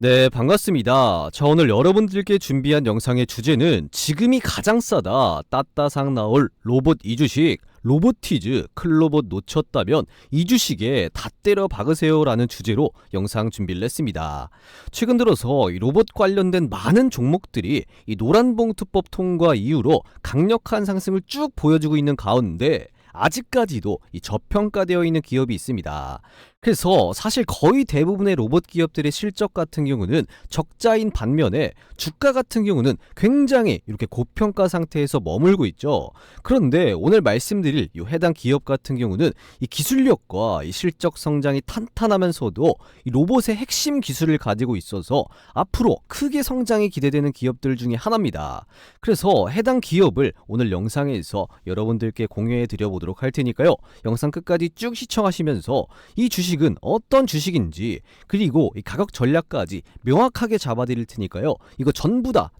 네, 반갑습니다. 저 오늘 여러분들께 준비한 영상의 주제는 지금이 가장 싸다 따따상 나올 로봇 이주식 로보티즈 클로봇 놓쳤다면 이 주식에 다 때려 박으세요 라는 주제로 영상 준비를 했습니다. 최근 들어서 이 로봇 관련된 많은 종목들이 이 노란봉투법 통과 이후로 강력한 상승을 쭉 보여주고 있는 가운데 아직까지도 이 저평가되어 있는 기업이 있습니다. 그래서 사실 거의 대부분의 로봇 기업들의 실적 같은 경우는 적자인 반면에 주가 같은 경우는 굉장히 이렇게 고평가 상태에서 머물고 있죠. 그런데 오늘 말씀드릴 이 해당 기업 같은 경우는 이 기술력과 이 실적 성장이 탄탄하면서도 이 로봇의 핵심 기술을 가지고 있어서 앞으로 크게 성장이 기대되는 기업들 중에 하나입니다. 그래서 해당 기업을 오늘 영상에서 여러분들께 공유해 드려보도록 할 테니까요. 영상 끝까지 쭉 시청하시면서 이 주식은 어떤 주식인지 그리고 이 가격 전략까지 명확하게 잡아드릴 테니까요. 이거 전부 다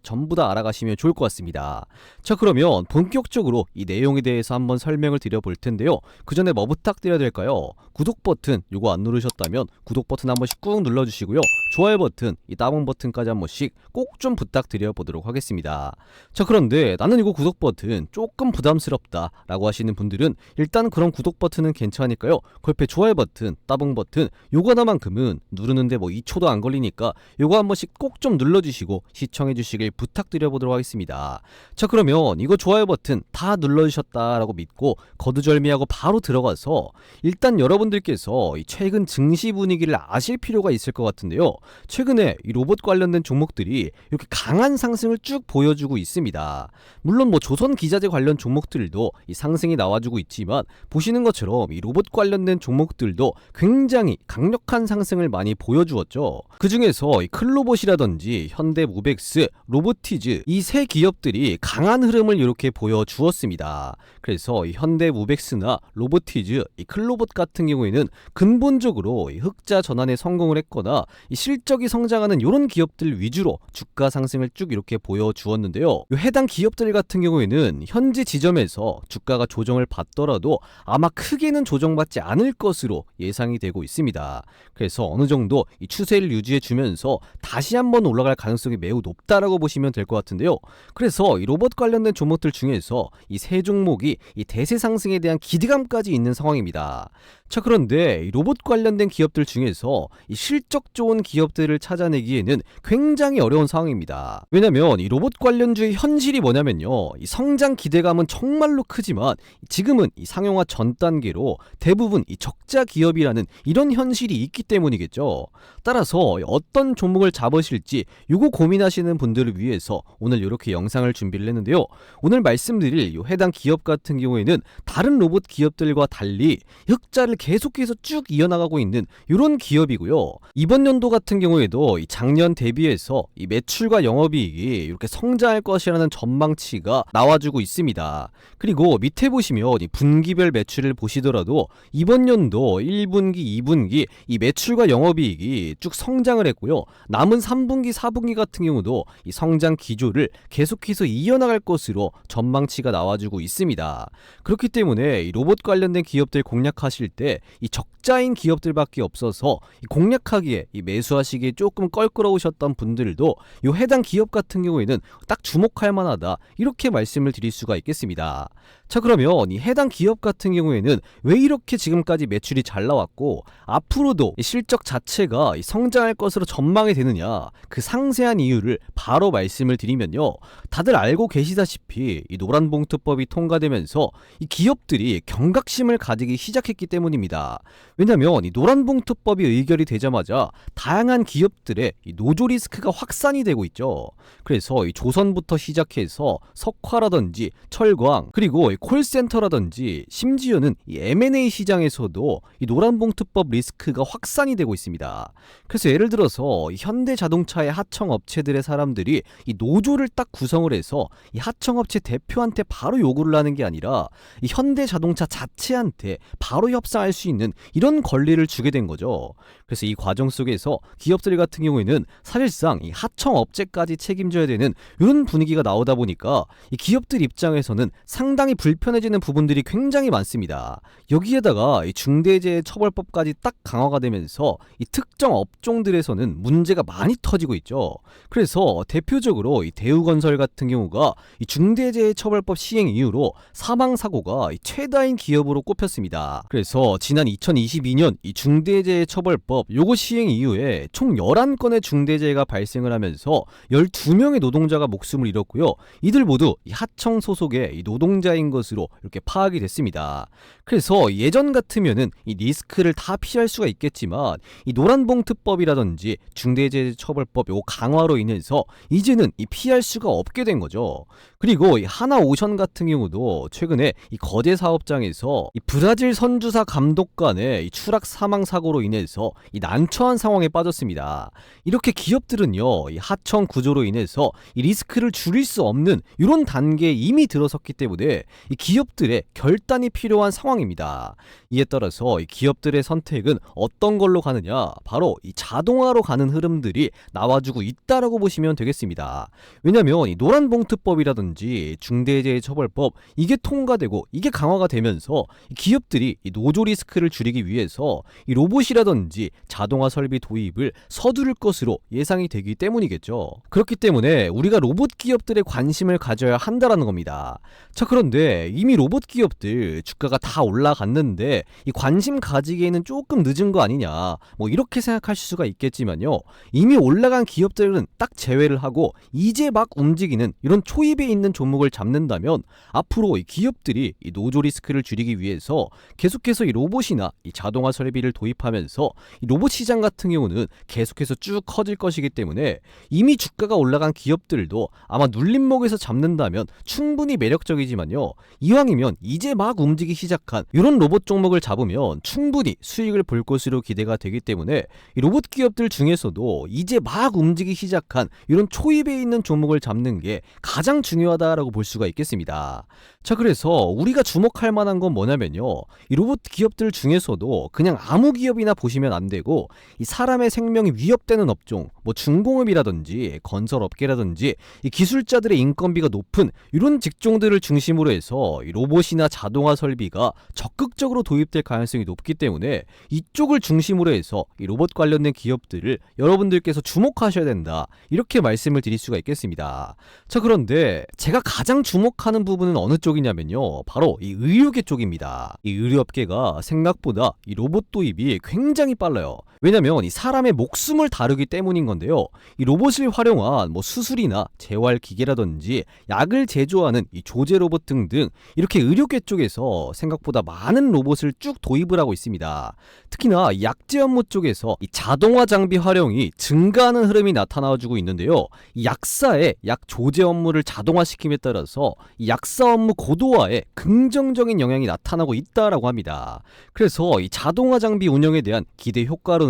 알아가시면 좋을 것 같습니다. 자, 그러면 본격적으로 이 내용에 대해서 한번 설명을 드려볼 텐데요. 그 전에 뭐 부탁드려야 될까요? 구독 버튼 요거 안 누르셨다면 구독 버튼 한 번씩 꾹 눌러주시고요. 좋아요 버튼, 이 따봉 버튼까지 한 번씩 꼭 좀 부탁드려 보도록 하겠습니다. 자, 그런데 나는 이거 구독 버튼 조금 부담스럽다 라고 하시는 분들은 일단 그런 구독 버튼은 괜찮으니까요. 그 옆에 좋아요 버튼, 따봉 버튼 요거 하나만큼은 누르는데 뭐 2초도 안 걸리니까 요거 한 번씩 꼭 좀 눌러주시고 시청해 주시길 부탁드려 보도록 하겠습니다. 자, 그러면 이거 좋아요 버튼 다 눌러주셨다라고 믿고 거두절미하고 바로 들어가서 일단 여러분들께서 이 최근 증시 분위기를 아실 필요가 있을 것 같은데요. 최근에 이 로봇 관련된 종목들이 이렇게 강한 상승을 쭉 보여주고 있습니다. 물론 뭐 조선기자재 관련 종목들도 이 상승이 나와주고 있지만 보시는 것처럼 이 로봇 관련된 종목들도 굉장히 강력한 상승을 많이 보여주었죠. 그 중에서 이 클로봇이라든지 현대모백스, 로보티즈 이 세 기업들이 강한 흐름을 이렇게 보여주었습니다. 그래서 이 현대모백스나 로보티즈, 이 클로봇 같은 경우에는 근본적으로 이 흑자 전환에 성공을 했거나 이 실적이 성장하는 이런 기업들 위주로 주가 상승을 쭉 이렇게 보여주었는데요. 해당 기업들 같은 경우에는 현재 지점에서 주가가 조정을 받더라도 아마 크게는 조정받지 않을 것으로 예상이 되고 있습니다. 그래서 어느 정도 이 추세를 유지해 주면서 다시 한번 올라갈 가능성이 매우 높다라고 보시면 될 것 같은데요. 그래서 이 로봇 관련된 종목들 중에서 이 세 종목이 이 대세 상승에 대한 기대감까지 있는 상황입니다. 자, 그런데 이 로봇 관련된 기업들 중에서 이 실적 좋은 기업들을 찾아내기에는 굉장히 어려운 상황입니다. 왜냐면 이 로봇 관련주의 현실이 뭐냐면요. 이 성장 기대감은 정말로 크지만 지금은 이 상용화 전 단계로 대부분 이 적자 기업이라는 이런 현실이 있기 때문이겠죠. 따라서 어떤 종목을 잡으실지 요거 고민하시는 분들을 위해서 오늘 이렇게 영상을 준비를 했는데요. 오늘 말씀드릴 요 해당 기업 같은 경우에는 다른 로봇 기업들과 달리 흑자를 계속해서 쭉 이어나가고 있는 이런 기업이고요. 이번 연도 같은 경우에도 이 작년 대비해서 이 매출과 영업이익이 이렇게 성장할 것이라는 전망치가 나와주고 있습니다. 그리고 밑에 보시면 이 분기별 매출을 보시더라도 이번 연도 1분기, 2분기 이 매출과 영업이익이 쭉 성장을 했고요. 남은 3분기, 4분기 같은 경우도 이 성장 기조를 계속해서 이어나갈 것으로 전망치가 나와주고 있습니다. 그렇기 때문에 이 로봇 관련된 기업들 공략하실 때 이 적자인 기업들밖에 없어서 이 공략하기에 이 매수하시기에 조금 껄끄러우셨던 분들도 이 해당 기업 같은 경우에는 딱 주목할 만하다 이렇게 말씀을 드릴 수가 있겠습니다. 자, 그러면 이 해당 기업 같은 경우에는 왜 이렇게 지금까지 매출이 잘 나왔고 앞으로도 이 실적 자체가 이 성장할 것으로 전망이 되느냐 그 상세한 이유를 바로 말씀을 드리면요. 다들 알고 계시다시피 이 노란봉투법이 통과되면서 이 기업들이 경각심을 가지기 시작했기 때문입니다. 왜냐면 이 노란봉투법이 의결이 되자마자 다양한 기업들의 이 노조 리스크가 확산이 되고 있죠. 그래서 이 조선부터 시작해서 석화라든지 철광 그리고 이 콜센터라든지 심지어는 이 M&A 시장에서도 이 노란봉투법 리스크가 확산이 되고 있습니다. 그래서 예를 들어서 이 현대자동차의 하청업체들의 사람들이 이 노조를 딱 구성을 해서 이 하청업체 대표한테 바로 요구를 하는 게 아니라 이 현대자동차 자체한테 바로 협상할 수 있는 이런 권리를 주게 된 거죠. 그래서 이 과정 속에서 기업들 같은 경우에는 사실상 이 하청업체까지 책임져야 되는 이런 분위기가 나오다 보니까 이 기업들 입장에서는 상당히 불편해지는 부분들이 굉장히 많습니다. 여기에다가 이 중대재해처벌법까지 딱 강화가 되면서 이 특정 업종들에서는 문제가 많이 터지고 있죠. 그래서 대표적으로 이 대우건설 같은 경우가 이 중대재해처벌법 시행 이후로 사망사고가 최다인 기업으로 꼽혔습니다. 그래서 지난 2022년 이 중대재해처벌법 요거 시행 이후에 총 11건의 중대재해가 발생을 하면서 12명의 노동자가 목숨을 잃었고요. 이들 모두 이 하청 소속의 이 노동자인 것으로 이렇게 파악이 됐습니다. 그래서 예전 같으면은 이 리스크를 다 피할 수가 있겠지만 이 노란봉투법이라든지 중대재해처벌법 요 강화로 인해서 이제는 이 피할 수가 없게 된 거죠. 그리고 이 하나오션 같은 경우도 최근에 이 거제 사업장에서 이 브라질 선주사 감독 간의 이 추락 사망 사고로 인해서 이 난처한 상황에 빠졌습니다. 이렇게 기업들은요, 이 하청 구조로 인해서 이 리스크를 줄일 수 없는 이런 단계에 이미 들어섰기 때문에 이 기업들의 결단이 필요한 상황입니다. 이에 따라서 이 기업들의 선택은 어떤 걸로 가느냐? 바로 이 자동화로 가는 흐름들이 나와주고 있다라고 보시면 되겠습니다. 왜냐면 이 노란봉투법이라든지 중대재해처벌법 이게 통과되고 이게 강화가 되면서 이 기업들이 이 노조 리스크를 줄이기 위해서 이 로봇이라든지 자동화 설비 도입을 서두를 것으로 예상이 되기 때문이겠죠. 그렇기 때문에 우리가 로봇 기업들의 관심을 가져야 한다라는 겁니다. 자, 그런데 이미 로봇 기업들 주가가 다 올라갔는데 이 관심 가지기에는 조금 늦은 거 아니냐, 뭐 이렇게 생각하실 수가 있겠지만요, 이미 올라간 기업들은 딱 제외를 하고 이제 막 움직이는 이런 초입에 있는 종목을 잡는다면 앞으로 이 기업들이 이 노조 리스크를 줄이기 위해서 계속해서 이 로봇이나 이 자동화 설비를 도입하면서 이 로봇 시장 같은 경우는 계속해서 쭉 커질 것이기 때문에 이미 주가가 올라간 기업들도 아마 눌림목에서 잡는다면 충분히 매력적이지만요, 이왕이면 이제 막 움직이기 시작한 이런 로봇 종목을 잡으면 충분히 수익을 볼 것으로 기대가 되기 때문에 이 로봇 기업들 중에서도 이제 막 움직이기 시작한 이런 초입에 있는 종목을 잡는 게 가장 중요하다라고 볼 수가 있겠습니다. 자, 그래서 우리가 주목할 만한 건 뭐냐면요, 이 로봇 기업들 중에서도 그냥 아무 기업이나 보시면 안 되고 이 사람의 생명이 위협되는 업종, 뭐 중공업이라든지 건설업계라든지 이 기술자들의 인건비가 높은 이런 직종들을 중심으로 해서 이 로봇이나 자동화 설비가 적극적으로 도입될 가능성이 높기 때문에 이쪽을 중심으로 해서 이 로봇 관련된 기업들을 여러분들께서 주목하셔야 된다, 이렇게 말씀을 드릴 수가 있겠습니다. 자, 그런데 제가 가장 주목하는 부분은 어느 쪽이냐면요, 바로 이 의료계 쪽입니다. 이 의료업계가 생각보다 이 로봇 도입이 굉장히 빨라요. 왜냐면 이 사람의 목숨을 다루기 때문인 건데요, 이 로봇을 활용한 뭐 수술이나 재활 기계라든지 약을 제조하는 이 조제 로봇 등등 이렇게 의료계 쪽에서 생각보다 많은 로봇을 쭉 도입을 하고 있습니다. 특히나 약제 업무 쪽에서 이 자동화 장비 활용이 증가하는 흐름이 나타나주고 있는데요, 이 약사의 약 조제 업무를 자동화시킴에 따라서 이 약사 업무 고도화에 긍정적인 영향이 나타나고 있다라고 합니다. 그래서 이 자동화 장비 운영에 대한 기대 효과로는요,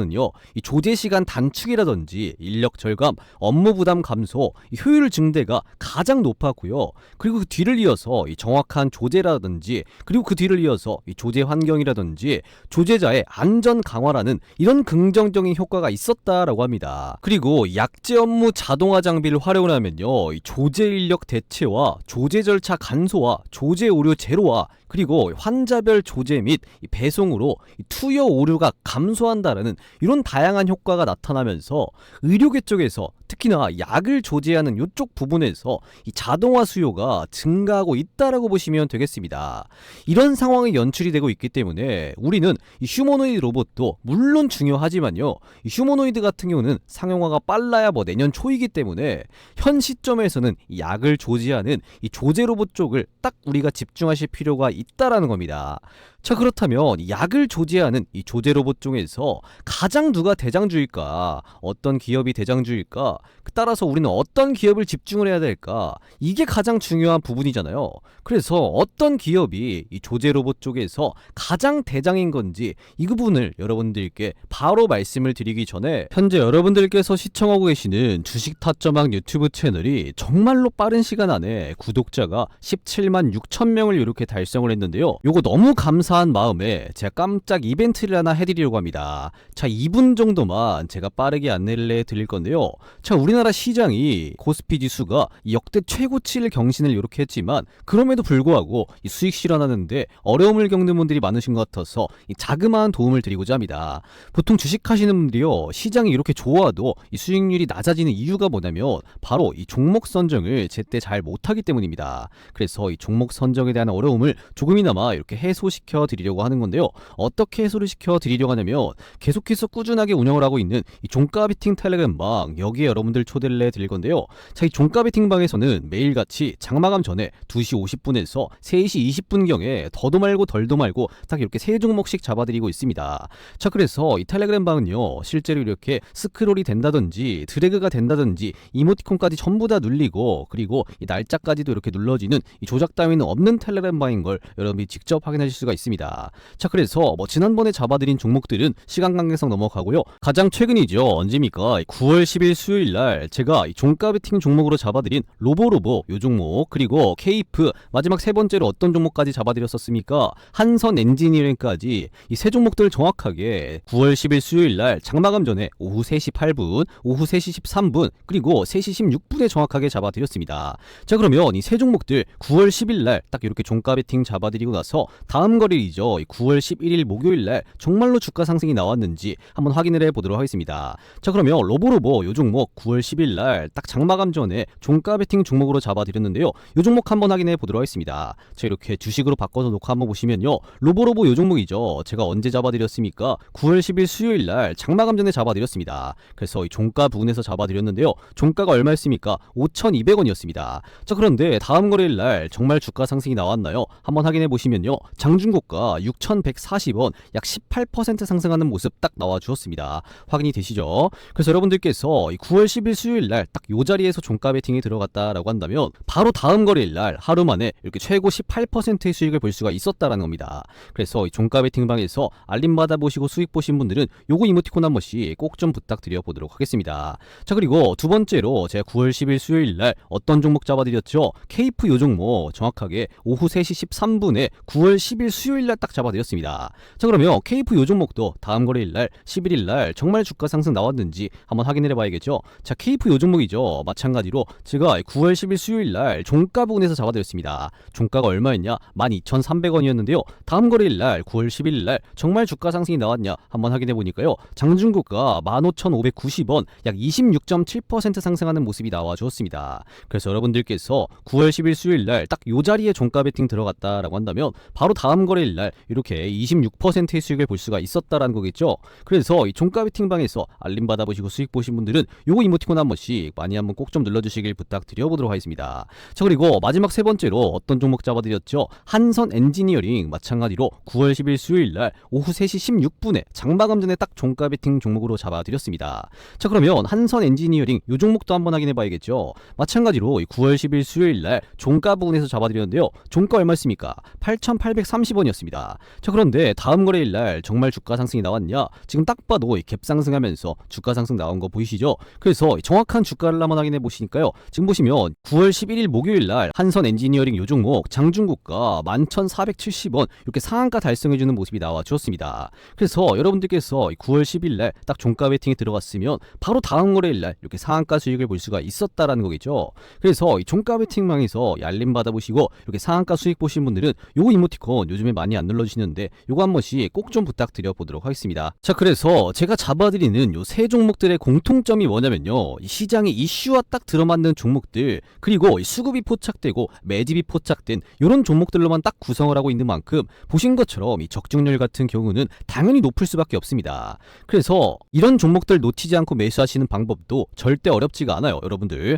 이 조제 시간 단축이라든지 인력 절감, 업무 부담 감소, 이 효율 증대가 가장 높았고요. 그리고 그 뒤를 이어서 이 정확한 조제라든지, 그리고 그 뒤를 이어서 이 조제 환경이라든지 조제자의 안전 강화라는 이런 긍정적인 효과가 있었다라고 합니다. 그리고 약제 업무 자동화 장비를 활용을 하면요, 이 조제 인력 대체와 조제 절차 간소화, 조제 오류 제로화, 그리고 환자별 조제 및 배송으로 투여 오류가 감소한다라는 이런 다양한 효과가 나타나면서 의료계 쪽에서 특히나 약을 조제하는 이쪽 부분에서 이 자동화 수요가 증가하고 있다라고 보시면 되겠습니다. 이런 상황이 연출이 되고 있기 때문에 우리는 이 휴머노이드 로봇도 물론 중요하지만요, 이 휴머노이드 같은 경우는 상용화가 빨라야 뭐 내년 초이기 때문에 현 시점에서는 이 약을 조제하는 이 조제 로봇 쪽을 딱 우리가 집중하실 필요가 있다라는 겁니다. 자, 그렇다면 약을 조제하는 이 조제 로봇 중에서 가장 누가 대장주일까? 어떤 기업이 대장주일까? 따라서 우리는 어떤 기업을 집중을 해야 될까? 이게 가장 중요한 부분이잖아요. 그래서 어떤 기업이 이 조제 로봇 쪽에서 가장 대장인 건지 이 부분을 여러분들께 바로 말씀을 드리기 전에 현재 여러분들께서 시청하고 계시는 주식 타점왕 유튜브 채널이 정말로 빠른 시간 안에 구독자가 17만 6천 명을 이렇게 달성을 했는데요. 요거 너무 감사합니다. 감사한 마음에 제가 깜짝 이벤트를 하나 해드리려고 합니다. 자, 2분 정도만 제가 빠르게 안내를 해드릴 건데요. 자, 우리나라 시장이 코스피 지수가 역대 최고치를 경신을 이렇게 했지만 그럼에도 불구하고 이 수익 실현하는데 어려움을 겪는 분들이 많으신 것 같아서 이 자그마한 도움을 드리고자 합니다. 보통 주식하시는 분들이요, 시장이 이렇게 좋아도 이 수익률이 낮아지는 이유가 뭐냐면 바로 이 종목 선정을 제때 잘 못하기 때문입니다. 그래서 이 종목 선정에 대한 어려움을 조금이나마 이렇게 해소시켜 드리려고 하는 건데요. 어떻게 해소를 시켜 드리려고 하냐면 계속해서 꾸준하게 운영을 하고 있는 이 종가 베팅 텔레그램방, 여기에 여러분들 초대를 해 드릴 건데요. 자, 이 종가 베팅 방에서는 매일같이 장마감 전에 2시 50분에서 3시 20분경에 더도 말고 덜도 말고 딱 이렇게 세 종목씩 잡아드리고 있습니다. 자, 그래서 이 텔레그램 방은요, 실제로 이렇게 스크롤이 된다든지 드래그가 된다든지 이모티콘까지 전부 다 눌리고, 그리고 이 날짜까지도 이렇게 눌러지는 이 조작 따위는 없는 텔레그램 방인 걸 여러분이 직접 확인하실 수가 있습니다. 자, 그래서 지난번에 잡아드린 종목들은 시간 관계상 넘어가고요. 가장 최근이죠. 언제입니까? 9월 10일 수요일날 제가 이 종가 베팅 종목으로 잡아드린 로보로보 요 종목, 그리고 케이프, 마지막 세 번째로 어떤 종목까지 잡아드렸었습니까? 한선 엔지니어링까지 이 세 종목들을 정확하게 9월 10일 수요일날 장마감 전에 오후 3시 8분, 오후 3시 13분, 그리고 3시 16분에 정확하게 잡아드렸습니다. 자, 그러면 이 세 종목들 9월 10일날 딱 이렇게 종가 베팅 잡아드리고 나서 다음 거래일이죠. 9월 11일 목요일날 정말로 주가 상승이 나왔는지 한번 확인을 해보도록 하겠습니다. 자, 그러면 로보로보 요 종목 9월 10일날 딱 장마감 전에 종가 베팅 종목으로 잡아드렸는데요. 요 종목 한번 확인해 보도록 하겠습니다. 자, 이렇게 주식으로 바꿔서 녹화 한번 보시면요, 로보로보 요 종목이죠. 제가 언제 잡아드렸습니까? 9월 10일 수요일날 장마감 전에 잡아드렸습니다. 그래서 이 종가 부분에서 잡아드렸는데요. 종가가 얼마였습니까? 5,200원이었습니다. 자, 그런데 다음 거래일날 정말 주가 상승이 나왔나요? 한번 확인해 보시면요, 장중고가 6,140원, 약 18% 상승하는 모습 딱 나와 주었습니다. 확인이 되시죠? 그래서 여러분들께서 이 9월 10일 수요일날 딱 요 자리에서 종가 베팅이 들어갔다라고 한다면 바로 다음 거래일날 하루 만에 이렇게 최고 18%의 수익을 볼 수가 있었다라는 겁니다. 그래서 이 종가 베팅 방에서 알림 받아보시고 수익 보신 분들은 요거 이모티콘 한 번씩 꼭 좀 부탁드려 보도록 하겠습니다. 자, 그리고 두 번째로 제가 9월 10일 수요일날 어떤 종목 잡아드렸죠? 케이프 요 종목 정확하게 오후 3시 13분에 9월 10일 수요일날 딱 잡아드렸습니다. 자, 그러면 케이프 요 종목도 다음 거래일날 11일날 정말 주가 상승 나왔는지 한번 확인을 해봐야겠죠. 자, 케이프 요 종목이죠. 마찬가지로 제가 9월 10일 수요일날 종가 부분에서 잡아드렸습니다. 종가가 얼마였냐? 12,300원이었는데요. 다음 거래일날 9월 11일날 정말 주가 상승이 나왔냐? 한번 확인해 보니까요, 장중고가 15,590원, 약 26.7% 상승하는 모습이 나와 주었습니다. 그래서 여러분들께서 9월 10일 수요일날 딱 요 자리에 종가 베팅 들어갔다라고 한다면 바로 다음 거래일날 이렇게 26%의 수익을 볼 수가 있었다라는 거겠죠. 그래서 이 종가 베팅 방에서 알림 받아보시고 수익 보신 분들은 요거 이모티콘 한 번씩 많이 한번 꼭 좀 눌러주시길 부탁드려 보도록 하겠습니다. 자, 그리고 마지막 세 번째로 어떤 종목 잡아드렸죠? 한선 엔지니어링 마찬가지로 9월 10일 수요일날 오후 3시 16분에 장마감 전에 딱 종가 베팅 종목으로 잡아드렸습니다. 자, 그러면 한선 엔지니어링 요 종목도 한번 확인해 봐야겠죠. 마찬가지로 9월 10일 수요일날 종가 부분에서 잡아드렸는데요. 종가 얼마였습니까? 8,830원이었습니다. 자, 그런데 다음 거래일날 정말 주가 상승이 나왔냐? 지금 딱 봐도 갭 상승하면서 주가 상승 나온 거 보이시죠? 그래서 정확한 주가를 한번 확인해 보시니까요, 지금 보시면 9월 11일 목요일날 한선 엔지니어링 요 종목 장중고가 11,470원 이렇게 상한가 달성해주는 모습이 나와 주었습니다. 그래서 여러분들께서 9월 10일날 딱 종가 베팅이 들어갔으면 바로 다음 거래일날 이렇게 상한가 수익을 볼 수가 있었다라는 거겠죠. 그래서 이 종가 베팅망에서 알림 받아보시고 이렇게 상한가 수익 보신 분들은 요거 이모티콘 요즘에 많이 안 눌러주시는데 요거 한 번씩 꼭 좀 부탁드려 보도록 하겠습니다. 자, 그래서 제가 잡아드리는 요 세 종목들의 공통점이 뭐냐면요, 이 시장의 이슈와 딱 들어맞는 종목들, 그리고 수급이 포착되고 매집이 포착된 요런 종목들로만 딱 구성을 하고 있는 만큼 보신 것처럼 이 적중률 같은 경우는 당연히 높을 수밖에 없습니다. 그래서 이런 종목들 놓치지 않고 매수하시는 방법도 절대 어렵지가 않아요. 여러분들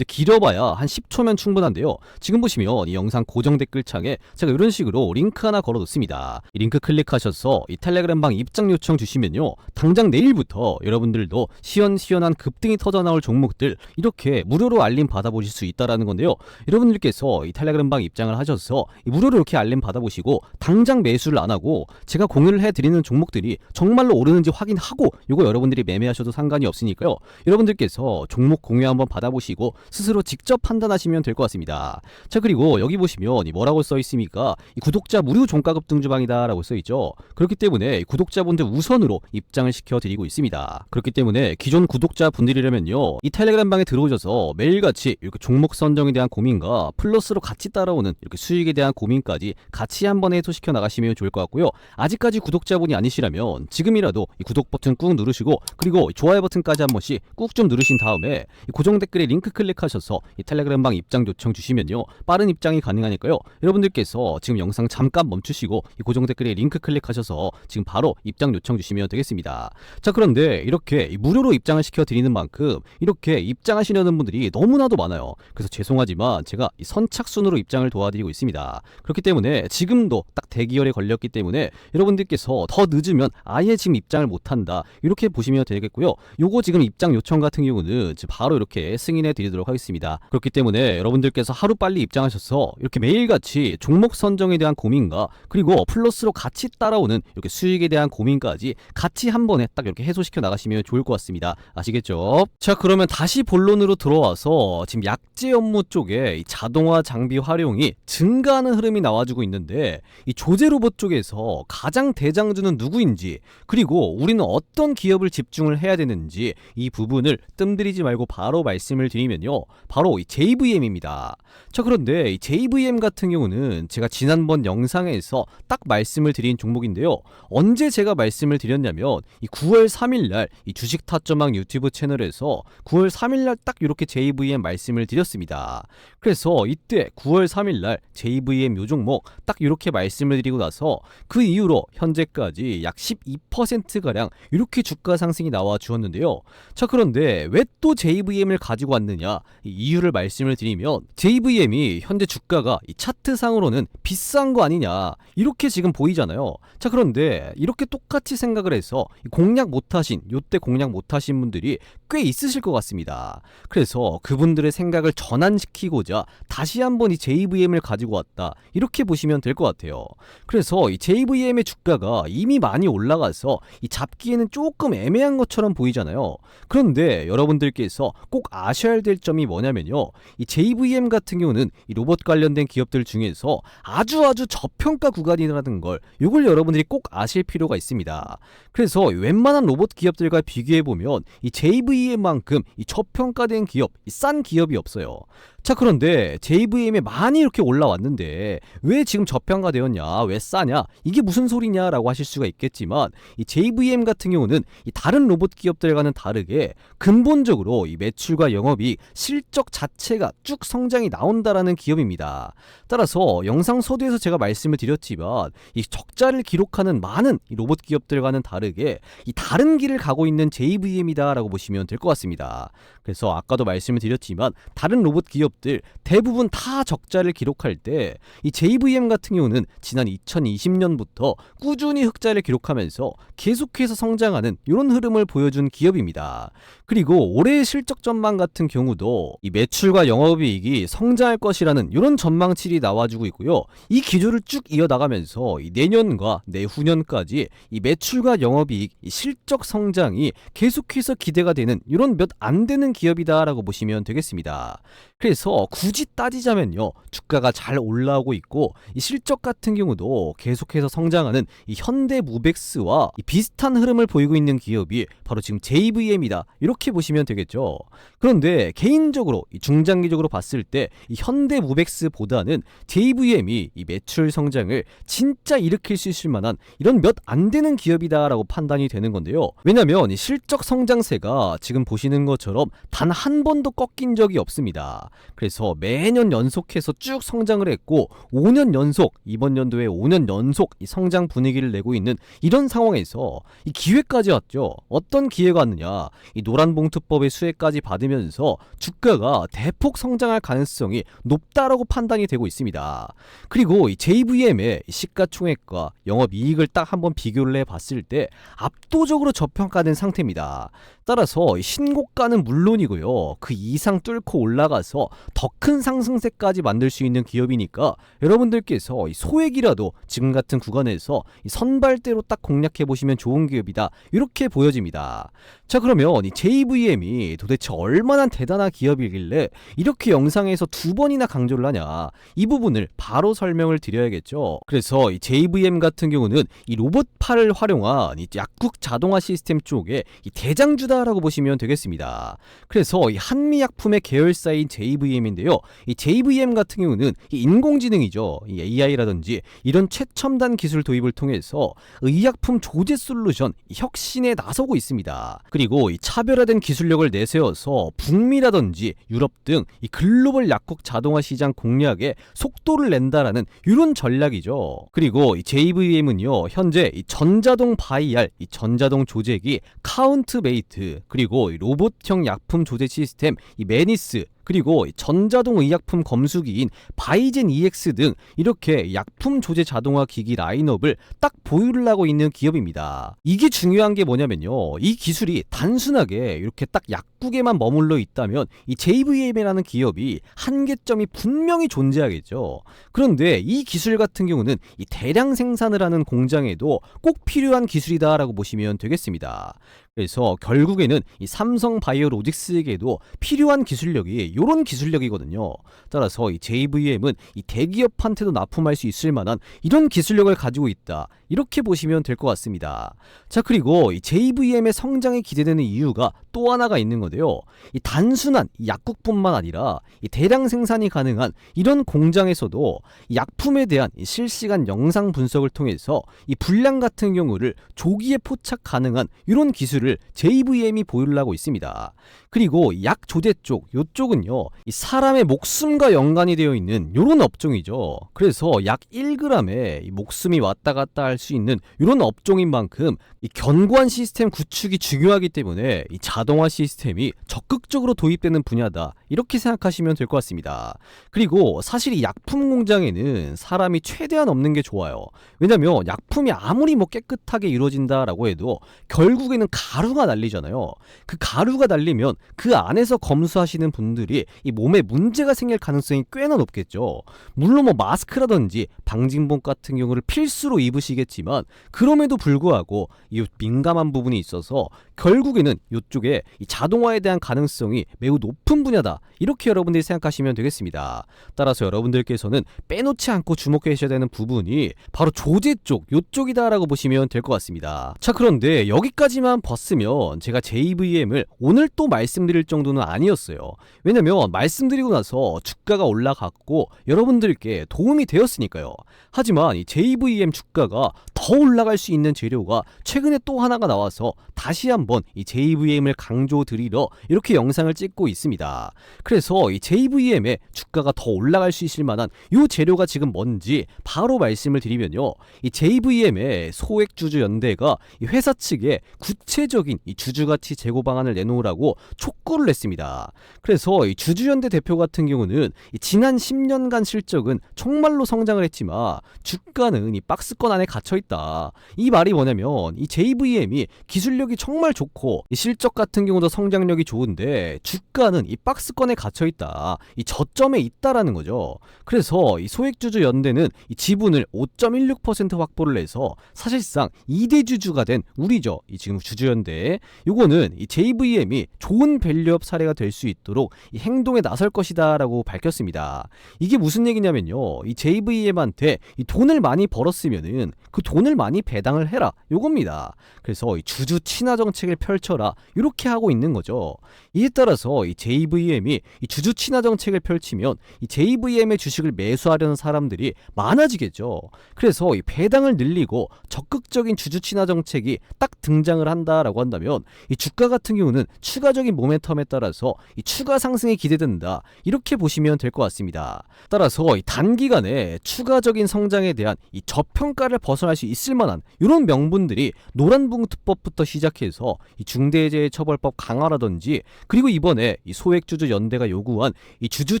길어봐야 한 10초면 충분한데요. 지금 보시면 이 영상 고정 댓글창에 제가 이런 식으로 링크 하나 걸어뒀습니다. 이 링크 클릭하셔서 이 텔레그램방 입장 요청 주시면요, 당장 내일부터 여러분들도 시원시원한 급등이 터져나올 종목들 이렇게 무료로 알림 받아보실 수 있다라는 건데요. 여러분들께서 이 텔레그램방 입장을 하셔서 무료로 이렇게 알림 받아보시고 당장 매수를 안 하고 제가 공유를 해드리는 종목들이 정말로 오르는지 확인하고 요거 여러분들이 매매하셔도 상관이 없으니까요. 여러분들께서 종목 공유 한번 받아보시고 스스로 직접 판단하시면 될 것 같습니다. 자, 그리고 여기 보시면 뭐라고 써 있습니까? 이 구독자 무료 무료 종가급 등주방이다라고 써있죠. 그렇기 때문에 구독자분들 우선으로 입장을 시켜드리고 있습니다. 그렇기 때문에 기존 구독자분들이라면요, 이 텔레그램 방에 들어오셔서 매일같이 이렇게 종목 선정에 대한 고민과 플러스로 같이 따라오는 이렇게 수익에 대한 고민까지 같이 한번 해소시켜 나가시면 좋을 것 같고요. 아직까지 구독자분이 아니시라면 지금이라도 이 구독 버튼 꾹 누르시고, 그리고 좋아요 버튼까지 한 번씩 꾹 좀 누르신 다음에 이 고정 댓글에 링크 클릭하셔서 이 텔레그램 방 입장 요청 주시면요, 빠른 입장이 가능하니까요. 여러분들께서 지금 영상 잠깐 멈추시고 이 고정 댓글에 링크 클릭하셔서 지금 바로 입장 요청 주시면 되겠습니다. 자, 그런데 이렇게 무료로 입장을 시켜드리는 만큼 이렇게 입장하시려는 분들이 너무나도 많아요. 그래서 죄송하지만 제가 이 선착순으로 입장을 도와드리고 있습니다. 그렇기 때문에 지금도 딱 대기열에 걸렸기 때문에 여러분들께서 더 늦으면 아예 지금 입장을 못한다, 이렇게 보시면 되겠고요. 요거 지금 입장 요청 같은 경우는 바로 이렇게 승인해 드리도록 하겠습니다. 그렇기 때문에 여러분들께서 하루 빨리 입장하셔서 이렇게 매일같이 종목 선정에 대한 고민과 그리고 플러스로 같이 따라오는 이렇게 수익에 대한 고민까지 같이 한 번에 딱 이렇게 해소시켜 나가시면 좋을 것 같습니다. 아시겠죠? 자, 그러면 다시 본론으로 들어와서 지금 약재 업무 쪽에 이 자동화 장비 활용이 증가하는 흐름이 나와주고 있는데, 이 조제 로봇 쪽에서 가장 대장주는 누구인지, 그리고 우리는 어떤 기업을 집중을 해야 되는지, 이 부분을 뜸들이지 말고 바로 말씀을 드리면요, 바로 이 JVM입니다. 자, 그런데 이 JVM 같은 경우는 제가 지난번 영상에서 딱 말씀을 드린 종목인데요. 언제 제가 말씀을 드렸냐면 이 9월 3일날 이 주식 타점왕 유튜브 채널에서 9월 3일날 딱 이렇게 JVM 말씀을 드렸습니다. 그래서 이때 9월 3일날 JVM 요 종목 딱 이렇게 말씀을 드리고 나서 그 이후로 현재까지 약 12%가량 이렇게 주가 상승이 나와 주었는데요. 자, 그런데 왜 또 JVM을 가지고 왔느냐, 이 이유를 말씀을 드리면 JVM이 현재 주가가 이 차트상으로는 비싼 거 아니냐, 이렇게 지금 보이잖아요. 자, 그런데 이렇게 똑같이 생각을 해서 공략 못하신, 요때 공략 못하신 분들이 꽤 있으실 것 같습니다. 그래서 그분들의 생각을 전환시키고자 다시 한번 이 JVM을 가지고 왔다, 이렇게 보시면 될 것 같아요. 그래서 이 JVM의 주가가 이미 많이 올라가서 이 잡기에는 조금 애매한 것처럼 보이잖아요. 그런데 여러분들께서 꼭 아셔야 될 점이 뭐냐면요, 이 JVM 같은 경우는 이 로봇 관련된 기업들 중에서 아주 저평가 구간이라는 걸, 이걸 여러분들이 꼭 아실 필요가 있습니다. 그래서 웬만한 로봇 기업들과 비교해보면 이 JVM만큼 이 저평가된 기업, 이 싼 기업이 없어요. 자, 그런데 JVM에 많이 이렇게 올라왔는데 왜 지금 저평가되었냐, 왜 싸냐, 이게 무슨 소리냐 라고 하실 수가 있겠지만, 이 JVM 같은 경우는 이 다른 로봇 기업들과는 다르게 근본적으로 이 매출과 영업이익, 실적 자체가 쭉 성장이 나온다라는 기업입니다. 따라서 영상 서두에서 제가 말씀을 드렸지만 이 적자를 기록하는 많은 이 로봇 기업들과는 다르게 이 다른 길을 가고 있는 JVM이다 라고 보시면 될 것 같습니다. 그래서 아까도 말씀을 드렸지만 다른 로봇 기업들 대부분 다 적자를 기록할 때 이 JVM 같은 경우는 지난 2020년부터 꾸준히 흑자를 기록하면서 계속해서 성장하는 이런 흐름을 보여준 기업입니다. 그리고 올해의 실적 전망 같은 경우도 이 매출과 영업이익이 성장할 것이라는 이런 전망치이 나와주고 있고요. 이 기조를 쭉 이어나가면서 이 내년과 내후년까지 이 매출과 영업이익, 이 실적 성장이 계속해서 기대가 되는 이런 몇 안 되는 기업이다라고 보시면 되겠습니다. 그래서 굳이 따지자면요, 주가가 잘 올라오고 있고 이 실적 같은 경우도 계속해서 성장하는 이 현대무벡스와 이 비슷한 흐름을 보이고 있는 기업이 바로 지금 JVM이다, 이렇게 보시면 되겠죠. 그런데 개인적으로 이 중장기적으로 봤을 때 이 현대무벡스보다는 JVM이 이 매출 성장을 진짜 일으킬 수 있을 만한 이런 몇 안 되는 기업이다라고 판단이 되는 건데요. 왜냐면 이 실적 성장세가 지금 보시는 것처럼 단 한 번도 꺾인 적이 없습니다. 그래서 매년 연속해서 쭉 성장을 했고 5년 연속, 이번 연도에 5년 연속 이 성장 분위기를 내고 있는 이런 상황에서 이 기회까지 왔죠. 어떤 기회가 왔느냐, 이 노란봉투법의 수혜까지 받으면서 주가가 대폭 성장할 가능성이 높다라고 판단이 되고 있습니다. 그리고 이 JVM의 시가총액과 영업이익을 딱 한번 비교를 해봤을 때 압도적으로 저평가된 상태입니다. 따라서 신고가는 물론이고요, 그 이상 뚫고 올라가서 더 큰 상승세까지 만들 수 있는 기업이니까 여러분들께서 소액이라도 지금 같은 구간에서 선발대로 딱 공략해 보시면 좋은 기업이다, 이렇게 보여집니다. 자, 그러면 이 JVM이 도대체 얼마나 대단한 기업이길래 이렇게 영상에서 두 번이나 강조를 하냐, 이 부분을 바로 설명을 드려야겠죠. 그래서 이 JVM 같은 경우는 이 로봇팔을 활용한 이 약국 자동화 시스템 쪽에 이 대장주다라고 보시면 되겠습니다. 그래서 이 한미약품의 계열사인 JVM인데요, 이 JVM 같은 경우는 이 인공지능이죠, 이 AI라든지 이런 최첨단 기술 도입을 통해서 의약품 조제 솔루션 혁신에 나서고 있습니다. 그리고 이 차별화된 기술력을 내세워서 북미라든지 유럽 등 이 글로벌 약국 자동화 시장 공략에 속도를 낸다라는 이런 전략이죠. 그리고 이 JVM은요, 현재 이 전자동 바이알, 이 전자동 조제기 카운트메이트, 그리고 이 로봇형 약품 조제 시스템 이 매니스, 그리고 전자동 의약품 검수기인 바이젠 EX 등 이렇게 약품 조제 자동화 기기 라인업을 딱 보유를 하고 있는 기업입니다. 이게 중요한 게 뭐냐면요, 이 기술이 단순하게 이렇게 딱 약국에만 머물러 있다면 이 JVM이라는 기업이 한계점이 분명히 존재하겠죠. 그런데 이 기술 같은 경우는 이 대량 생산을 하는 공장에도 꼭 필요한 기술이다라고 보시면 되겠습니다. 그래서 결국에는 이 삼성 바이오로직스에게도 필요한 기술력이 이런 기술력이거든요. 따라서 이 JVM은 이 대기업한테도 납품할 수 있을 만한 이런 기술력을 가지고 있다, 이렇게 보시면 될 것 같습니다. 자, 그리고 이 JVM의 성장이 기대되는 이유가 또 하나가 있는 건데요, 이 단순한 약국뿐만 아니라 이 대량 생산이 가능한 이런 공장에서도 이 약품에 대한 이 실시간 영상 분석을 통해서 이 불량 같은 경우를 조기에 포착 가능한 이런 기술을 JVM이 보유를 하고 있습니다. 그리고 약 조제 쪽, 요쪽은요, 이 사람의 목숨과 연관이 되어 있는 이런 업종이죠. 그래서 약 1g에 이 목숨이 왔다 갔다 할 수 있는 이런 업종인 만큼 이 견고한 시스템 구축이 중요하기 때문에 이 자동화 시스템이 적극적으로 도입되는 분야다, 이렇게 생각하시면 될 것 같습니다. 그리고 사실 이 약품 공장에는 사람이 최대한 없는 게 좋아요. 왜냐면 약품이 아무리 뭐 깨끗하게 이루어진다라고 해도 결국에는 가루가 날리잖아요. 그 가루가 날리면 그 안에서 검수하시는 분들이 이 몸에 문제가 생길 가능성이 꽤나 높겠죠. 물론 뭐 마스크라든지 방진복 같은 경우를 필수로 입으시겠지만 그럼에도 불구하고 이 민감한 부분이 있어서 결국에는 이쪽에 이 자동화에 대한 가능성이 매우 높은 분야다, 이렇게 여러분들이 생각하시면 되겠습니다. 따라서 여러분들께서는 빼놓지 않고 주목해 주셔야 되는 부분이 바로 조제 쪽, 요쪽이다라고 보시면 될 것 같습니다. 자, 그런데 여기까지만 봤으면 제가 JVM을 오늘 또 말씀드릴 정도는 아니었어요. 왜냐면 말씀드리고 나서 주가가 올라갔고 여러분들께 도움이 되었으니까요. 하지만 이 JVM 주가가 더 올라갈 수 있는 재료가 최근에 또 하나가 나와서 다시 한번 이 JVM을 강조드리러 이렇게 영상을 찍고 있습니다. 그래서 이 JVM의 주가가 더 올라갈 수 있을 만한 이 재료가 지금 뭔지 바로 말씀을 드리면요, 이 JVM의 소액주주연대가 이 회사 측에 구체적인 이 주주가치 제고 방안을 내놓으라고 촉구를 했습니다. 그래서 이 주주연대 대표 같은 경우는 이 지난 10년간 실적은 정말로 성장을 했지만 주가는 이 박스권 안에 갇혀있다, 이 말이 뭐냐면 이 JVM이 기술력이 정말 좋고 이 실적 같은 경우도 성장력이 좋은데 주가는 이 박스권에 갇혀있다, 이 저점에 있다라는 거죠. 그래서 이 소액주주 연대는 이 지분을 5.16% 확보를 해서 사실상 2대 주주가 된 우리죠, 이 지금 주주연대, 요거는 이 JVM이 좋은 밸류업 사례가 될 수 있도록 이 행동에 나설 것이다 라고 밝혔습니다. 이게 무슨 얘기냐면요, 이 JVM한테 이 돈을 많이 벌었으면은 그 돈을 많이 배당을 해라, 요겁니다. 그래서 이 주주 친화 정책을 펼쳐라, 이렇게 하고 있는 거죠. 이에 따라서 이 JVM이 이 주주 친화 정책을 펼치면 이 JVM의 주식을 매수하려는 사람들이 많아지겠죠. 그래서 이 배당을 늘리고 적극적인 주주 친화 정책이 딱 등장을 한다라고 한다면 이 주가 같은 경우는 추가적인 모멘텀에 따라서 이 추가 상승이 기대된다, 이렇게 보시면 될 것 같습니다. 따라서 이 단기간에 추가적인 성장에 대한 이 저평가를 벗어날 수 있을 만한 이런 명분들이 노란봉투법부터 시작해서 이 중대재해처벌법 강화라든지, 그리고 이번에 이 소액주주 연대가 요구한 이 주주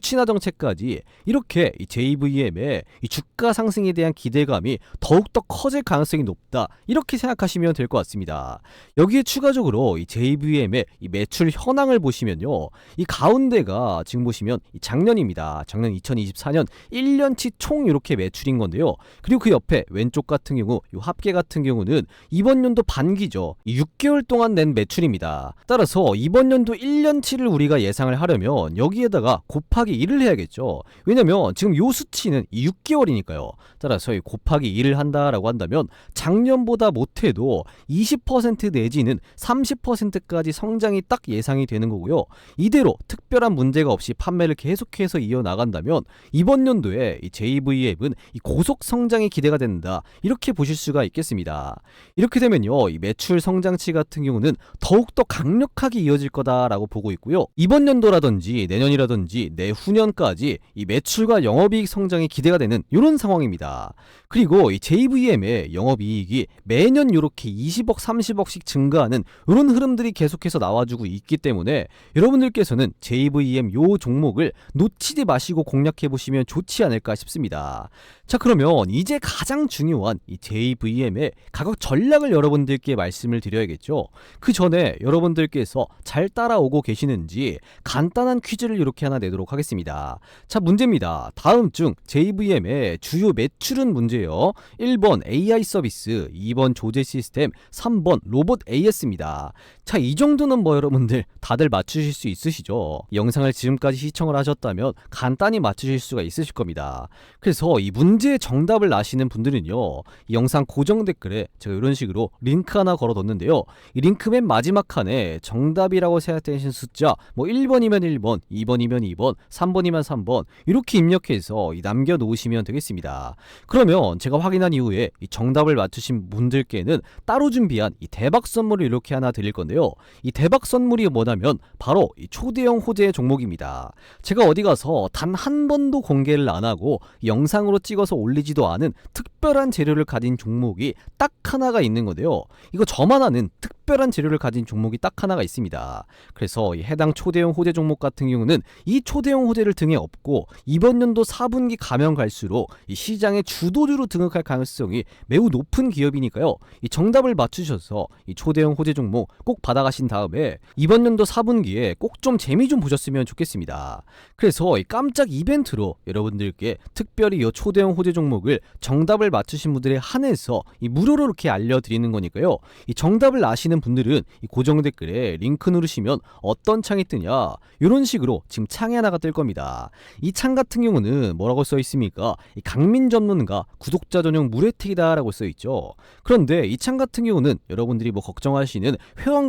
친화 정책까지, 이렇게 이 JVM의 이 주가 상승에 대한 기대감이 더욱더 커질 가능성이 높다, 이렇게 생각하시면 될 것 같습니다. 여기에 여기에 추가적으로 이 JVM의 이 매출 현황을 보시면요. 이 가운데가 지금 보시면 이 작년입니다. 작년 2024년 1년치 총 이렇게 매출인 건데요. 그리고 그 옆에 왼쪽 같은 경우 이 합계 같은 경우는 이번 연도 반기죠. 이 6개월 동안 낸 매출입니다. 따라서 이번 연도 1년치를 우리가 예상을 하려면 여기에다가 곱하기 1을 해야겠죠. 왜냐면 지금 요 수치는 이 6개월이니까요. 따라서 이 곱하기 1을 한다라고 한다면 작년보다 못해도 20% 내지는 30%까지 성장이 딱 예상이 되는 거고요. 이대로 특별한 문제가 없이 판매를 계속해서 이어나간다면 이번 연도에 이 JVM은 이 고속 성장이 기대가 된다. 이렇게 보실 수가 있겠습니다. 이렇게 되면요. 이 매출 성장치 같은 경우는 더욱더 강력하게 이어질 거다라고 보고 있고요. 이번 연도라든지 내년이라든지 내후년까지 이 매출과 영업이익 성장이 기대가 되는 이런 상황입니다. 그리고 이 JVM의 영업이익이 매년 이렇게 20억, 30억씩 증가하는 이런 흐름들이 계속해서 나와주고 있기 때문에 여러분들께서는 JVM 요 종목을 놓치지 마시고 공략해 보시면 좋지 않을까 싶습니다. 자, 그러면 이제 가장 중요한 이 JVM의 가격 전략을 여러분들께 말씀을 드려야겠죠. 그 전에 여러분들께서 잘 따라오고 계시는지 간단한 퀴즈를 이렇게 하나 내도록 하겠습니다. 자, 문제입니다. 다음 중 JVM의 주요 매출은 문제예요. 1번 AI 서비스, 2번 조제 시스템, 3번 로봇 AS입니다. 자, 이 정도는 뭐 여러분들 다들 맞추실 수 있으시죠? 영상을 지금까지 시청을 하셨다면 간단히 맞추실 수가 있으실 겁니다. 그래서 이 문제의 정답을 아시는 분들은요, 이 영상 고정 댓글에 제가 이런 식으로 링크 하나 걸어뒀는데요. 이 링크 맨 마지막 칸에 정답이라고 생각되시는 숫자 뭐 1번이면 1번, 2번이면 2번, 3번이면 3번 이렇게 입력해서 남겨놓으시면 되겠습니다. 그러면 제가 확인한 이후에 이 정답을 맞추신 분들께는 따로 준비한 이 대박 선물을 이렇게 하나 드릴 건데요. 이 대박 선물이 뭐냐면 바로 이 초대형 호재 종목입니다. 제가 어디 가서 단 한 번도 공개를 안 하고 영상으로 찍어서 올리지도 않은 특별한 재료를 가진 종목이 딱 하나가 있는 건데요. 이거 저만 아는 특별한 재료를 가진 종목이 딱 하나가 있습니다. 그래서 이 해당 초대형 호재 종목 같은 경우는 이 초대형 호재를 등에 업고 이번 연도 4분기 가면 갈수록 이 시장의 주도주로 등극할 가능성이 매우 높은 기업이니까요. 이 정답을 맞추셔서 이 초대형 호재 종목 꼭 받아가신 다음에 이번 연도 4분기에 꼭 좀 재미 좀 보셨으면 좋겠습니다. 그래서 이 깜짝 이벤트로 여러분들께 특별히 이 초대형 호재 종목을 정답을 맞추신 분들에 한해서 이 무료로 이렇게 알려드리는 거니까요. 이 정답을 아시는 분들은 이 고정 댓글에 링크 누르시면 어떤 창이 뜨냐, 이런 식으로 지금 창이 하나가 뜰 겁니다. 이 창 같은 경우는 뭐라고 써 있습니까? 이 강민 전문가 구독자 전용 무료택이다 라고 써 있죠. 그런데 이 창 같은 경우는 여러분들이 뭐 걱정하시는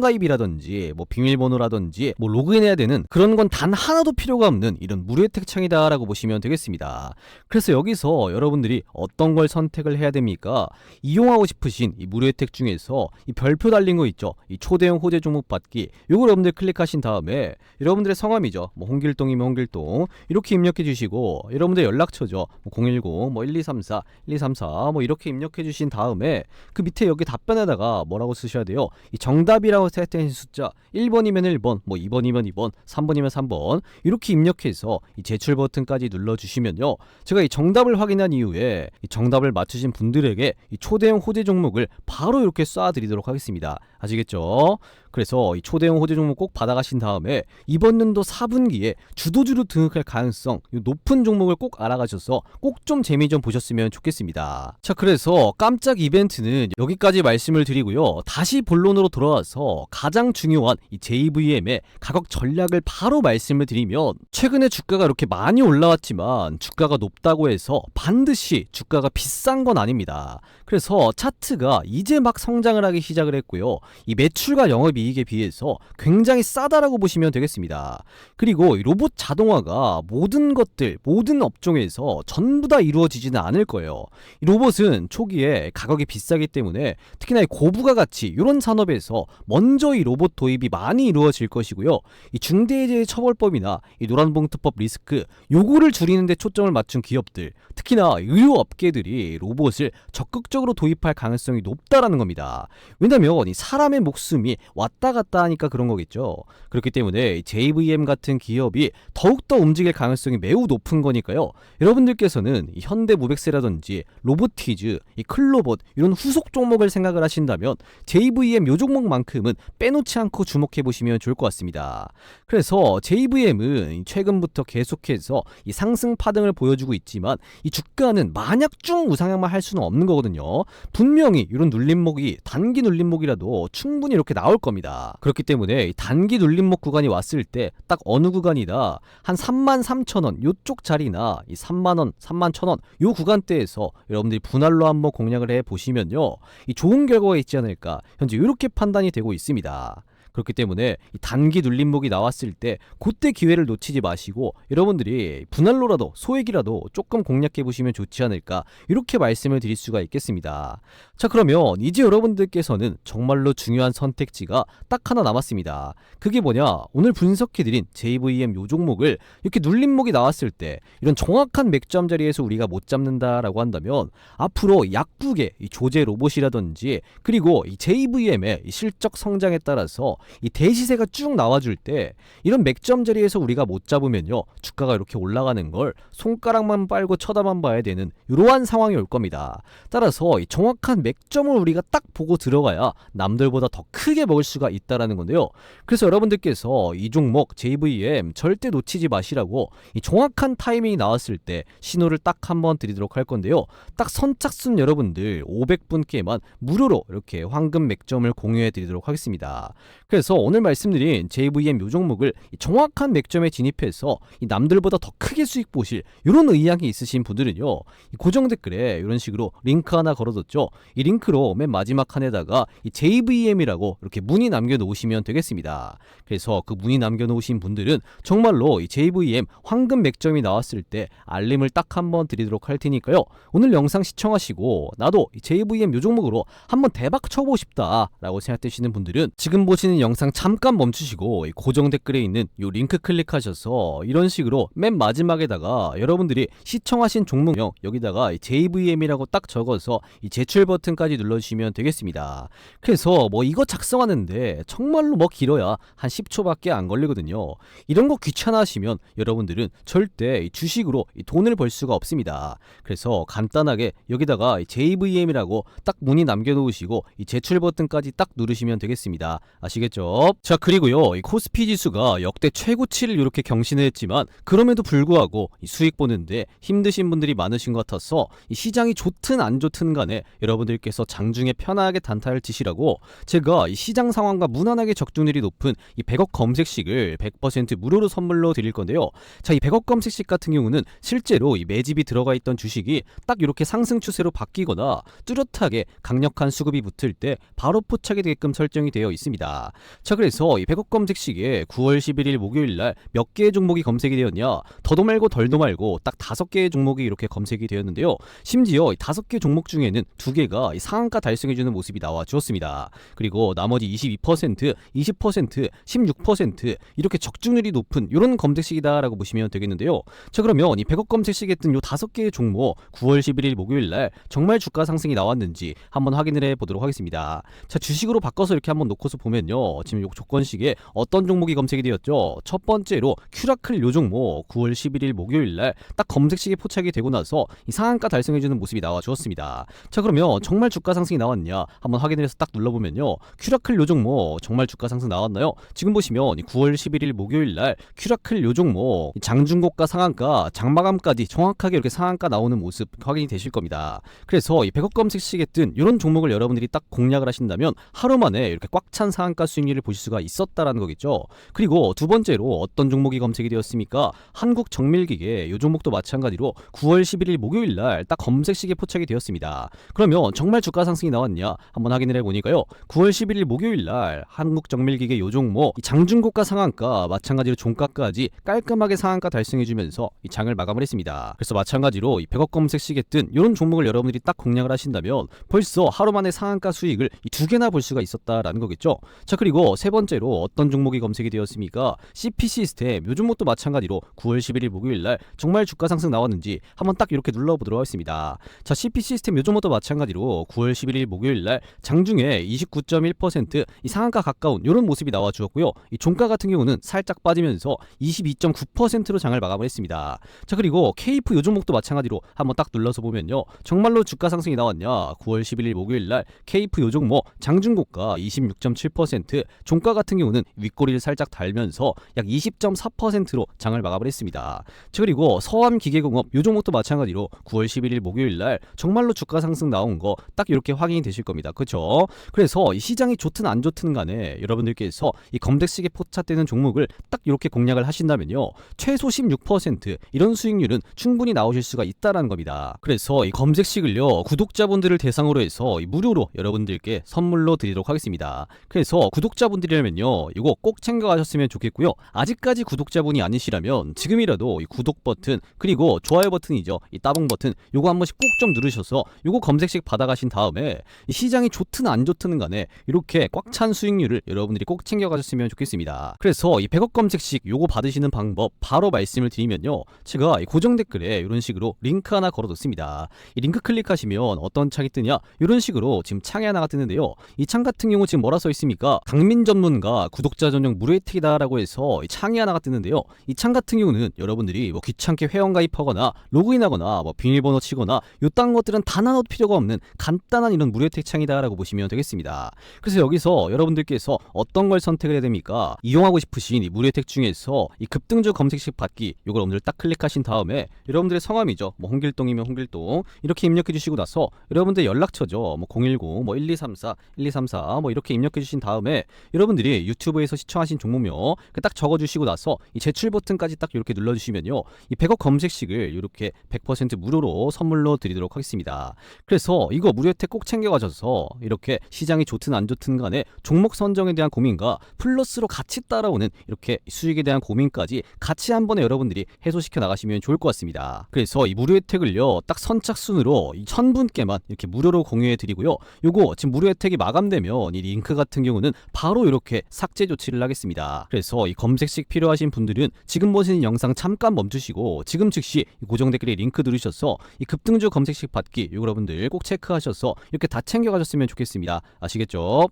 회원가입이라든지 뭐 비밀번호라든지 뭐 로그인해야 되는 그런 건 단 하나도 필요가 없는 이런 무료택 창이다 라고 보시면 되겠습니다. 그래서 여기서 여러분들이 어떤 걸 선택을 해야 됩니까? 이용하고 싶으신 이 무료 혜택 중에서 이 별표 달린 거 있죠? 이 초대형 호재 종목 받기, 요걸 여러분들 클릭하신 다음에 여러분들의 성함이죠, 뭐 홍길동이면 홍길동 이렇게 입력해 주시고, 여러분들 연락처죠, 뭐 010, 뭐 1234, 1234 뭐 이렇게 입력해 주신 다음에 그 밑에 여기 답변에다가 뭐라고 쓰셔야 돼요? 이 정답이라고 set된 숫자 1번이면 1번, 뭐 2번이면 2번, 3번이면 3번 이렇게 입력해서 이 제출 버튼까지 눌러주시면요, 제가 이 정답을 확인한 이후에 이 정답을 맞추신 분들에게 이 초대형 호재 종목을 바로 이렇게 쏴드리도록 하겠습니다. 아시겠죠? 그래서 이 초대형 호재 종목 꼭 받아가신 다음에 이번 연도 4분기에 주도주로 등극할 가능성 높은 종목을 꼭 알아가셔서 꼭 좀 재미 좀 보셨으면 좋겠습니다. 자, 그래서 깜짝 이벤트는 여기까지 말씀을 드리고요. 다시 본론으로 돌아와서 가장 중요한 이 JVM의 가격 전략을 바로 말씀을 드리면, 최근에 주가가 이렇게 많이 올라왔지만 주가가 높다고 해서 반드시 주가가 비싼 건 아닙니다. 그래서 차트가 이제 막 성장을 하기 시작을 했고요. 이 매출과 영업이익에 비해서 굉장히 싸다라고 보시면 되겠습니다. 그리고 이 로봇 자동화가 모든 것들, 모든 업종에서 전부 다 이루어지지는 않을 거예요. 이 로봇은 초기에 가격이 비싸기 때문에 특히나 이 고부가 가치 이런 산업에서 먼저 이 로봇 도입이 많이 이루어질 것이고요. 이 중대재해처벌법이나 이 노란봉투법 리스크 요거를 줄이는 데 초점을 맞춘 기업들, 특히나 의료업계들이 로봇을 적극적으로 도입할 가능성이 높다라는 겁니다. 왜냐면 이 사람의 목숨이 왔다 갔다 하니까 그런 거겠죠. 그렇기 때문에 JVM 같은 기업이 더욱더 움직일 가능성이 매우 높은 거니까요. 여러분들께서는 이 현대무백세라든지 로보티즈, 이 클로봇 이런 후속 종목을 생각을 하신다면 JVM 요 종목만큼은 빼놓지 않고 주목해 보시면 좋을 것 같습니다. 그래서 JVM은 최근부터 계속해서 이 상승 파등을 보여주고 있지만 이 주가는 마냥 쭉 우상향만 할 수는 없는 거거든요. 분명히 이런 눌림목이 단기 눌림목이라도 충분히 이렇게 나올 겁니다. 그렇기 때문에 단기 눌림목 구간이 왔을 때 딱 어느 구간이다 한 33,000원 요쪽 자리나 이 3만원, 31,000원 요 구간대에서 여러분들이 분할로 한번 공략을 해보시면요, 이 좋은 결과가 있지 않을까 현재 이렇게 판단이 되고 있습니다. 그렇기 때문에 이 단기 눌림목이 나왔을 때 그때 기회를 놓치지 마시고 여러분들이 분할로라도 소액이라도 조금 공략해 보시면 좋지 않을까 이렇게 말씀을 드릴 수가 있겠습니다. 자, 그러면 이제 여러분들께서는 정말로 중요한 선택지가 딱 하나 남았습니다. 그게 뭐냐, 오늘 분석해드린 JVM 요 종목을 이렇게 눌림목이 나왔을 때 이런 정확한 맥점 자리에서 우리가 못 잡는다라고 한다면 앞으로 약국의 이 조제 로봇이라든지 그리고 이 JVM의 이 실적 성장에 따라서 이 대시세가 쭉 나와줄 때 이런 맥점 자리에서 우리가 못 잡으면요, 주가가 이렇게 올라가는 걸 손가락만 빨고 쳐다만 봐야 되는 이러한 상황이 올 겁니다. 따라서 이 정확한 맥점을 우리가 딱 보고 들어가야 남들보다 더 크게 먹을 수가 있다라는 건데요. 그래서 여러분들께서 이 종목 JVM 절대 놓치지 마시라고 이 정확한 타이밍이 나왔을 때 신호를 딱 한번 드리도록 할 건데요. 딱 선착순 여러분들 500분께만 무료로 이렇게 황금 맥점을 공유해 드리도록 하겠습니다. 그래서 오늘 말씀드린 JVM 요 종목을 정확한 맥점에 진입해서 이 남들보다 더 크게 수익 보실 이런 의향이 있으신 분들은요, 이 고정 댓글에 이런 식으로 링크 하나 걸어뒀죠. 이 링크로 맨 마지막 칸에다가 이 JVM이라고 이렇게 문의 남겨놓으시면 되겠습니다. 그래서 그 문의 남겨놓으신 분들은 정말로 이 JVM 황금 맥점이 나왔을 때 알림을 딱 한번 드리도록 할 테니까요. 오늘 영상 시청하시고 나도 이 JVM 요 종목으로 한번 대박 쳐보고 싶다라고 생각되시는 분들은 지금 보시는 영상 잠깐 멈추시고 고정 댓글에 있는 이 링크 클릭하셔서 이런 식으로 맨 마지막에다가 여러분들이 시청하신 종목명 여기다가 JVM이라고 딱 적어서 이 제출 버튼까지 눌러주시면 되겠습니다. 그래서 뭐 이거 작성하는데 정말로 뭐 길어야 한 10초밖에 안 걸리거든요. 이런 거 귀찮아 하시면 여러분들은 절대 주식으로 돈을 벌 수가 없습니다. 그래서 간단하게 여기다가 JVM이라고 딱 문의 남겨놓으시고 이 제출 버튼까지 딱 누르시면 되겠습니다. 아시겠죠? 자, 그리고요, 이 코스피 지수가 역대 최고치를 이렇게 경신했지만 그럼에도 불구하고 이 수익 보는데 힘드신 분들이 많으신 것 같아서 이 시장이 좋든 안 좋든 간에 여러분들께서 장중에 편하게 단타를 치시라고 제가 이 시장 상황과 무난하게 적중률이 높은 이 100억 검색식을 100% 무료로 선물로 드릴 건데요. 자, 이 100억 검색식 같은 경우는 실제로 이 매집이 들어가 있던 주식이 딱 이렇게 상승 추세로 바뀌거나 뚜렷하게 강력한 수급이 붙을 때 바로 포착이 되게끔 설정이 되어 있습니다. 자, 그래서 이 100억 검색식에 9월 11일 목요일날 몇 개의 종목이 검색이 되었냐, 더도 말고 덜도 말고 딱 5개의 종목이 이렇게 검색이 되었는데요. 심지어 이 5개 종목 중에는 2개가 이 상한가 달성해주는 모습이 나와 주었습니다. 그리고 나머지 22%, 20%, 16% 이렇게 적중률이 높은 이런 검색식이다라고 보시면 되겠는데요. 자, 그러면 이 100억 검색식에 뜬 요 5개의 종목 9월 11일 목요일날 정말 주가 상승이 나왔는지 한번 확인을 해보도록 하겠습니다. 자, 주식으로 바꿔서 이렇게 한번 놓고서 보면요, 지금 요 조건식에 어떤 종목이 검색이 되었죠. 첫 번째로 큐라클 요 종목 9월 11일 목요일날 딱 검색식에 포착이 되고 나서 이 상한가 달성해주는 모습이 나와 주었습니다. 자, 그러면 정말 주가 상승이 나왔냐 한번 확인을 해서 딱 눌러보면요, 큐라클 요 종목 정말 주가 상승 나왔나요? 지금 보시면 9월 11일 목요일날 큐라클 요 종목 장중고가 상한가 장마감까지 정확하게 이렇게 상한가 나오는 모습 확인이 되실 겁니다. 그래서 이 100억 검색식에 뜬 이런 종목을 여러분들이 딱 공략을 하신다면 하루 만에 이렇게 꽉 찬 상한가 수익률을 보실 수가 있었다라는 거겠죠. 그리고 두 번째로 어떤 종목이 검색이 되었습니까? 한국정밀기계 이 종목도 마찬가지로 9월 11일 목요일날 딱 검색식에 포착이 되었습니다. 그러면 정말 주가 상승이 나왔냐 한번 확인을 해보니까요, 9월 11일 목요일날 한국정밀기계 이 종목 장중고가 상한가 마찬가지로 종가까지 깔끔하게 상한가 달성해주면서 이 장을 마감을 했습니다. 그래서 마찬가지로 이 100억 검색식에 뜬 이런 종목을 여러분들이 딱 공략을 하신다면 벌써 하루 만에 상한가 수익을 이 2개나 볼 수가 있었다라는 거겠죠. 자, 그리고 그리고 세 번째로 어떤 종목이 검색이 되었습니까? CP 시스템, 요 종목도 마찬가지로 9월 11일 목요일날 정말 주가 상승 나왔는지 한번 딱 이렇게 눌러보도록 하겠습니다. 자, CP 시스템 요 종목도 마찬가지로 9월 11일 목요일날 장중에 29.1% 상한가 가까운 이런 모습이 나와 주었고요. 이 종가 같은 경우는 살짝 빠지면서 22.9%로 장을 마감을 했습니다. 자, 그리고 KF 요 종목도 마찬가지로 한번 딱 눌러서 보면요, 정말로 주가 상승이 나왔냐? 9월 11일 목요일날 KF 요 종목 장중고가 26.7%, 종가 같은 경우는 윗꼬리를 살짝 달면서 약 20.4%로 장을 마감을 했습니다. 자, 그리고 서암기계공업 요 종목도 마찬가지로 9월 11일 목요일날 정말로 주가 상승 나온 거 딱 이렇게 확인이 되실 겁니다. 그렇죠? 그래서 이 시장이 좋든 안 좋든 간에 여러분들께서 이 검색식에 포착되는 종목을 딱 이렇게 공략을 하신다면요, 최소 16% 이런 수익률은 충분히 나오실 수가 있다라는 겁니다. 그래서 이 검색식을요, 구독자분들을 대상으로 해서 무료로 여러분들께 선물로 드리도록 하겠습니다. 그래서 구독자분들이라면요, 이거 꼭 챙겨가셨으면 좋겠고요. 아직까지 구독자분이 아니시라면 지금이라도 이 구독 버튼 그리고 좋아요 버튼이죠, 이 따봉 버튼 요거 한 번씩 꼭 좀 누르셔서 요거 검색식 받아가신 다음에 이 시장이 좋든 안 좋든 간에 이렇게 꽉 찬 수익률을 여러분들이 꼭 챙겨가셨으면 좋겠습니다. 그래서 이 100억 검색식 요거 받으시는 방법 바로 말씀을 드리면요, 제가 이 고정 댓글에 이런 식으로 링크 하나 걸어뒀습니다. 이 링크 클릭하시면 어떤 창이 뜨냐, 이런 식으로 지금 창이 하나가 뜨는데요, 이 창 같은 경우 지금 뭐라 써 있습니까? 강민 전문가 구독자 전용 무료 혜택이다 라고 해서 이 창이 하나가 뜨는데요, 이 창 같은 경우는 여러분들이 뭐 귀찮게 회원 가입하거나 로그인하거나 뭐 비밀번호 치거나 요딴 것들은 다 나눠도 필요가 없는 간단한 이런 무료 혜택 창이다 라고 보시면 되겠습니다. 그래서 여기서 여러분들께서 어떤 걸 선택을 해야 됩니까? 이용하고 싶으신 이 무료 혜택 중에서 이 급등주 검색식 받기 요걸 여러분들 딱 클릭하신 다음에 여러분들의 성함이죠, 뭐 홍길동이면 홍길동 이렇게 입력해 주시고 나서 여러분들 연락처죠, 뭐 010 뭐 1234 1234 뭐 이렇게 입력해 주신 다음에 여러분들이 유튜브에서 시청하신 종목명 딱 적어 주시고 나서 이 제출 버튼까지 딱 이렇게 눌러 주시면요, 이 100억 검색식을 이렇게 100% 무료로 선물로 드리도록 하겠습니다. 그래서 이거 무료 혜택 꼭 챙겨 가셔서 이렇게 시장이 좋든 안 좋든 간에 종목 선정에 대한 고민과 플러스로 같이 따라오는 이렇게 수익에 대한 고민까지 같이 한 번에 여러분들이 해소시켜 나가시면 좋을 것 같습니다. 그래서 이 무료 혜택을요, 딱 선착순으로 1000분께만 이렇게 무료로 공유해 드리고요, 요거 지금 무료 혜택이 마감되면 이 링크 같은 경우는 바로 이렇게 삭제 조치를 하겠습니다. 그래서 이 검색식 필요하신 분들은 지금 보시는 영상 잠깐 멈추시고 지금 즉시 고정 댓글에 링크 누르셔서 이 급등주 검색식 받기 요거 여러분들 꼭 체크하셔서 이렇게 다 챙겨 가셨으면 좋겠습니다. 아시겠죠?